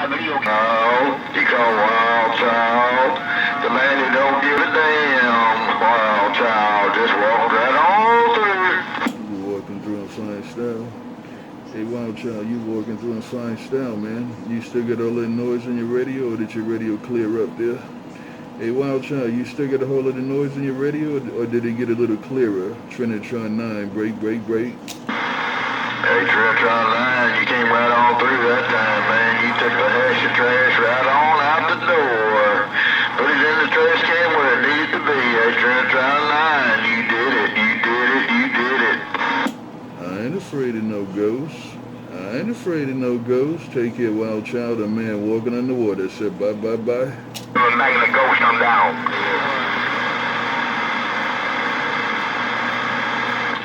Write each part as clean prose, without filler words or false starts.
He called Wild Child. The man who don't give a damn. Wild Child just walked right on through. You walking through in fine style. Hey, Wild Child, you walking through in fine style, man. You still got all that noise in your radio, or did your radio clear up there? Hey, Wild Child, you still got a whole lot of noise in your radio, or did it get a little clearer? Trinitron9, break. Hey, Trinitron9, you came right on through that time, man. You took the hash of trash right on out the door. Put it in the trash can where it needed to be. Hey, Trinitron9, you did it. I ain't afraid of no ghosts. Take care, Wild Child. A man walking on the water said bye. Making the ghost come down.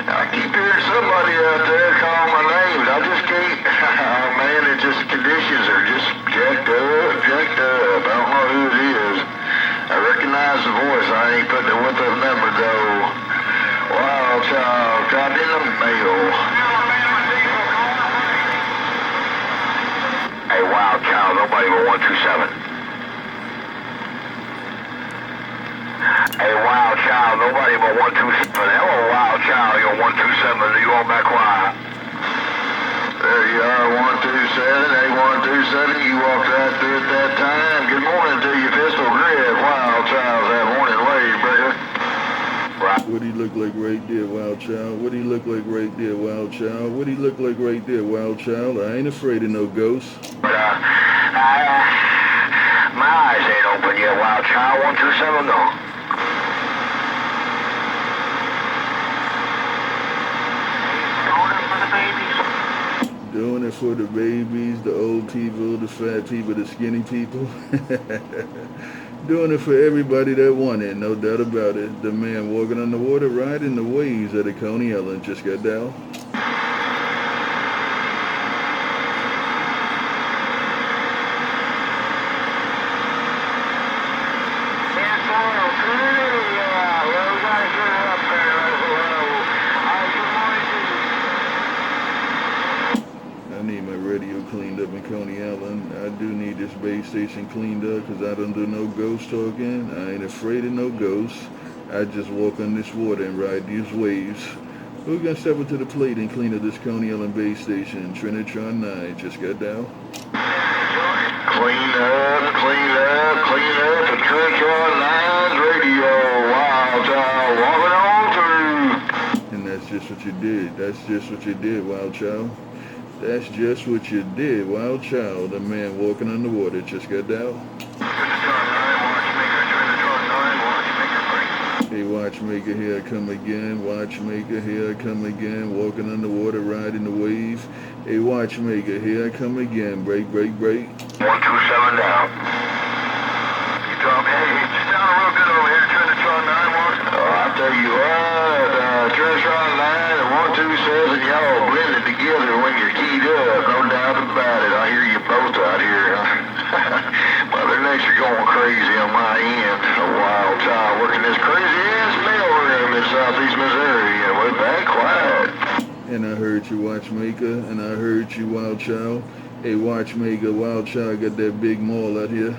I keep hearing somebody out there call my name, but I just can't. Oh man, it's just conditions are just jacked up. I don't know who it is. I recognize the voice. I ain't putting it with the number though. Wild Child, got in the mail. Hey, Wild Child, nobody but 127. Hey, Wild Child, nobody but 127. Hello, Wild Child, you're 127. You on back quiet? There you are, 127. Hey, 127, you walked right through at that time. Good morning to you, Pistolgrip. Wild Child's that morning wave, brother. Right. What do he look like right there, Wild Child? What do he look like right there, Wild Child? What do he look like right there, Wild Child? I ain't afraid of no ghosts. But, my eyes ain't open yet, Wild Child. 127, no. Doing it for the babies, the old people, the fat people, the skinny people. Doing it for everybody that want it, no doubt about it. The man walking on the water, riding the waves at the Coney Island just got down. I need my radio cleaned up in Coney Island. I do need this base station cleaned up because I don't do no ghost talking. I ain't afraid of no ghosts. I just walk on this water and ride these waves. We're going to step up to the plate and clean up this Coney Island base station. Trinitron9 just got down. Clean up the Trinitron9's radio. Wild Child walking on through. And that's just what you did. Wild Child. That's just what you did, Wild Child. A man walking on the water just got down. Hey, Watchmaker, here I come again. Walking on the water, riding the wave. Hey, Watchmaker, here I come again. Break. 127 down. You drop, hey, just down real good over here, Trinitron9. I tell you what, Trinitron9 and 127, y'all blended together when you're keyed up, no doubt about it. I hear you both out here. Mother Nature going crazy on my end. A Wild Child working this crazy-ass mailroom in southeast Missouri, and we're back quiet. And I heard you, Watchmaker, and I heard you, Wild Child. Hey, Watchmaker, Wild Child got that big maul out here.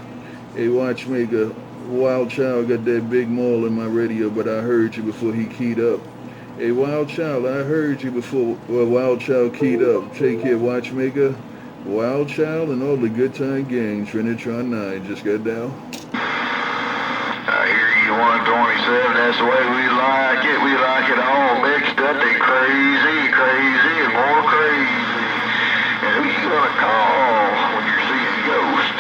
Hey, Watchmaker, Wild Child got that big maul in my radio, but I heard you before he keyed up. Hey, Wild Child, I heard you before Wild Child keyed up. Take care, Watchmaker. Wild Child and all the good time gang. Trinitron9 just got down. I hear you, 127. That's the way we like it. We like it all mixed up and crazy and more crazy. And who you gonna call when you're seeing ghosts?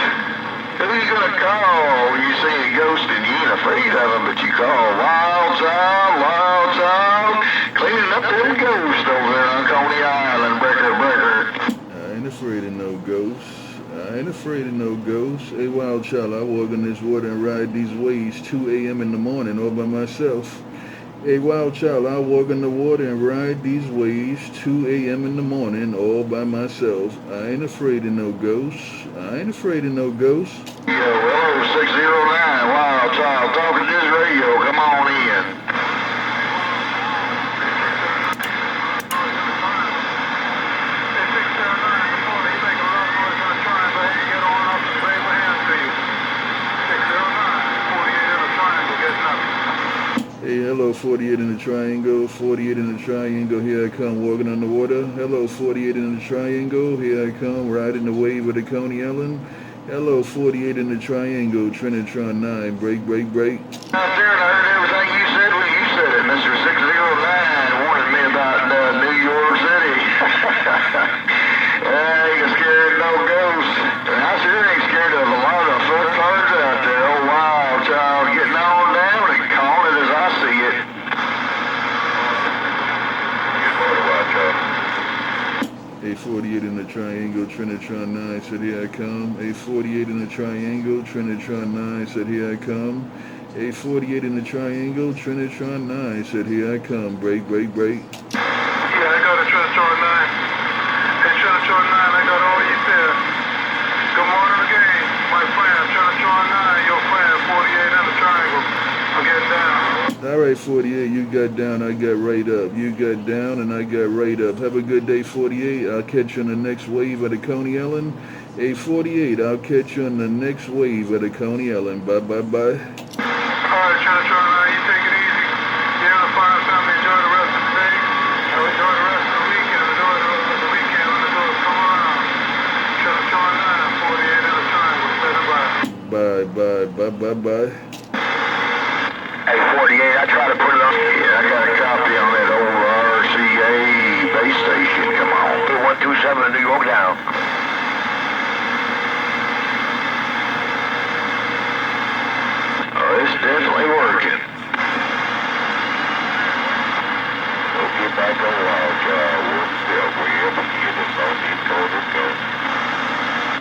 Who you gonna call when you're seeing ghosts and you ain't afraid of them, but you call Wild Child, cleaning up them ghosts over there on Coney Island, breaker. I ain't afraid of no ghosts. Hey, Wild Child, I walk in this water and ride these waves 2 a.m. in the morning all by myself. Hey, Wild Child, I walk in the water and ride these waves 2 a.m. in the morning all by myself. I ain't afraid of no ghosts. Yeah, well, 609, Wild Child, talking to this radio. Come on in. 48 in the triangle, 48 in the triangle, here I come walking on the water. Hello, 48 in the triangle, here I come riding the wave of the Coney Island. Hello, 48 in the triangle, Trinitron9, break, break, break. Out there, and I heard everything you said when you said it. Mr. 609 warned me about New York City. I ain't scared of no ghosts. And I sure ain't scared of a lot of fucktards out there. Oh, wild child getting on down and calling it as I see it. A 48 in the triangle, Trinitron9 said here I come. A 48 in the triangle, Trinitron9 said here I come. A 48 in the triangle, Trinitron9 said here I come. Break, break, break. Yeah, I got a Trinitron9. Hey, Trinitron9, I got all you there. Good morning again, my friend. Trinitron9, your friend, 48 in the triangle. I'm getting down. All right, 48, you got down, I got right up. You got down and I got right up. Have a good day, 48. I'll catch you on the next wave of the Coney Island. Hey, 48, I'll catch you on the next wave of the Coney Island. Bye, bye, bye. All right, Trinitron9, you take it easy. You have a fine family. Enjoy the rest of the day. Enjoy the rest of the weekend. Enjoy the rest of the weekend when the doors come around. Trinitron9, 48 in the triangle. Say bye. Bye, bye, bye, bye, bye. Hey, 48, I try to put it on. Yeah, I got a copy on that old RCA base station. Come on. Put 127 in New York down. Oh, it's definitely working. We'll get back on wild child. We'll still be able to get this on these total guns.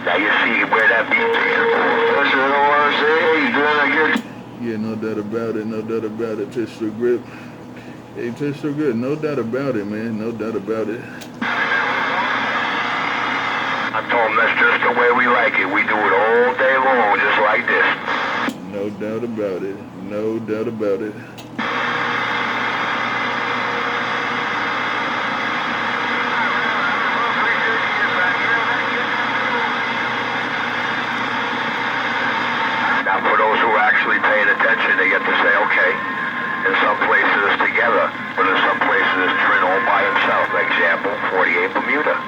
Now you see where that beat is. That's an RCA. You doing a good. Yeah, no doubt about it, no doubt about it, Pistolgrip. Hey, Pistolgrip, no doubt about it, man, no doubt about it. I told him that's just the way we like it. We do it all day long, just like this. No doubt about it, no doubt about it. Now, for those who are actually paying attention, they get to say, okay, in some places it's together, but in some places it's Trin all by himself. Example, 48 Bermuda.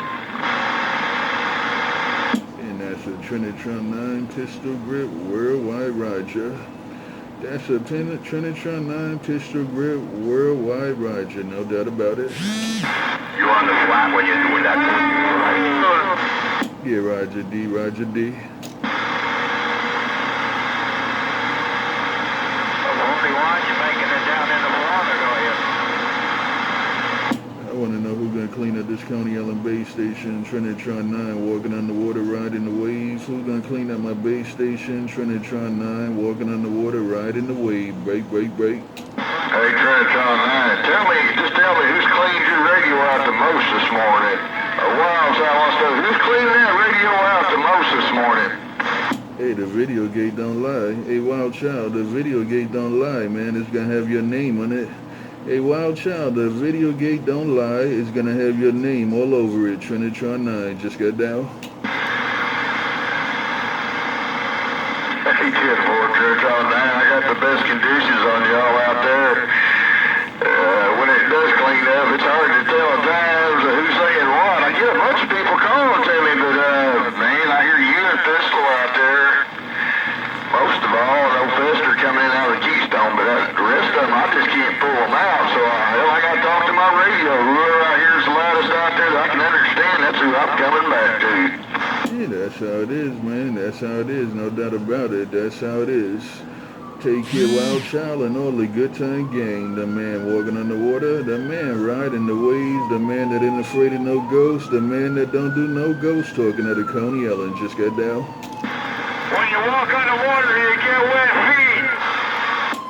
And that's a Trinitron9 Pistolgrip Worldwide Roger. That's a Trinitron9 Pistolgrip Worldwide Roger, no doubt about it. You're on the flat when you're doing that. Right? Yeah, Roger D, Roger D. I want to know who's going to clean up this Coney Island base station. Trinitron9 walking on the water, riding the waves. Who's going to clean up my base station? Trinitron9 walking on the water, riding the wave. Break, break, break. Hey, Trinitron9, just tell me who's cleaned your radio out the most this morning? Wild Child wants to know, who's cleaning that radio out the most this morning? Hey, the video gate don't lie. Hey, Wild Child, the video gate don't lie, man. It's going to have your name on it. Hey, Wild Child, the video gate don't lie. It's going to have your name all over it. Trinitron9, just got down. Hey, 10-4, Trinitron9, I got the best conditions on y'all out there. When it does clean up, it's hard to tell at times who's saying what. I get a bunch of people calling to me, but, man, I hear you and Pistol out there. Most of all, no Pester coming in out of the Keystone, but the rest of them, I just can't pull them out. So, I got to talk to my radio. Whoever I hear is the loudest out there that I can understand, that's who I'm coming back to. Yeah, that's how it is, man. That's how it is. No doubt about it. That's how it is. Take care, Wild Child, and all the good time gang. The man walking on the water, the man riding the waves, the man that ain't afraid of no ghosts, the man that don't do no ghost talking at the Coney Island. Just got down. When you walk on the water, you get wet feet.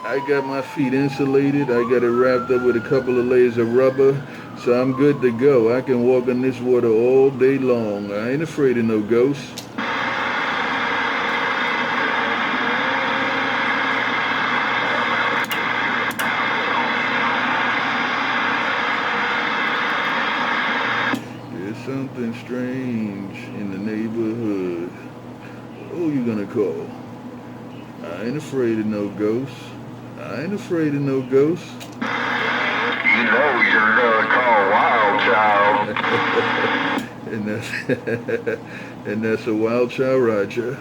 I got my feet insulated. I got it wrapped up with a couple of layers of rubber, so I'm good to go. I can walk on this water all day long. I ain't afraid of no ghosts. There's something strange in the neighborhood. Who you gonna call? I ain't afraid of no ghosts. I ain't afraid of no ghosts. You know you're called Wild Child. And that's and that's a wild child, Roger.